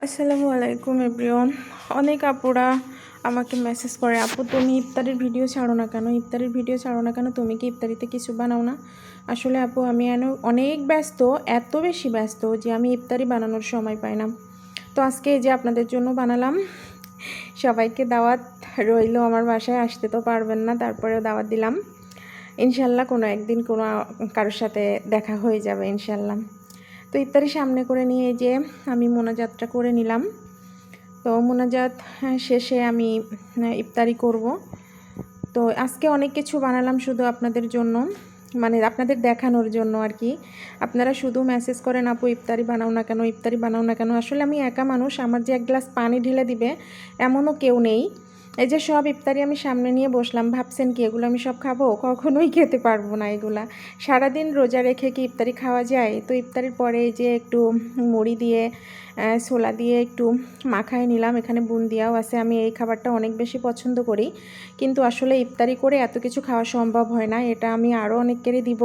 আসসালামু আলাইকুম এভরিওয়ান। অনেক আপুরা আমাকে মেসেজ করে, আপু তুমি ইফতারির ভিডিও ছাড়ো না কেন, ইফতারির ভিডিও ছাড়ো না কেন, তুমি কি ইফতারিতে কিছু বানাও না? আসলে আপু আমি অনেক ব্যস্ত, এত বেশি ব্যস্ত যে আমি ইফতারি বানানোর সময় পাই না। তো আজকে এই যে আপনাদের জন্য বানালাম। সবাইকে দাওয়াত রইল, আমার বাসায় আসতে তো পারবেন না, তারপরেও দাওয়াত দিলাম। ইনশাল্লাহ কোনো একদিন কোনো কারোর সাথে দেখা হয়ে যাবে ইনশাল্লাহ। তো ইফতারি সামনে করে নিয়ে যে আমি মোনাজাতটা করে নিলাম। তো মোনাজাত শেষে আমি ইফতারি করব। তো আজকে অনেক কিছু বানালাম শুধু আপনাদের জন্য, মানে আপনাদের দেখানোর জন্য আর কি। আপনারা শুধু মেসেজ করেন, আপু ইফতারি বানাও না কেন, ইফতারি বানাও না কেন। আসলে আমি একা মানুষ, আমার যে এক গ্লাস পানি ঢেলে দিবে এমনও কেউ নেই। এই যে সব ইফতারি আমি সামনে নিয়ে বসলাম, ভাবছেন কি এগুলো আমি সব খাবো? কখনোই খেতে পারবো না এগুলা। সারাদিন রোজা রেখে কি ইফতারি খাওয়া যায়? তো ইফতারির পরে এই যে একটু মুড়ি দিয়ে ছোলা দিয়ে একটু মাখায় নিলাম, এখানে বুন্দিয়াও আছে। আমি এই খাবারটা অনেক বেশি পছন্দ করি, কিন্তু আসলে ইফতারি করে এত কিছু খাওয়া সম্ভব হয় না। এটা আমি আরও অনেককেরই দিব।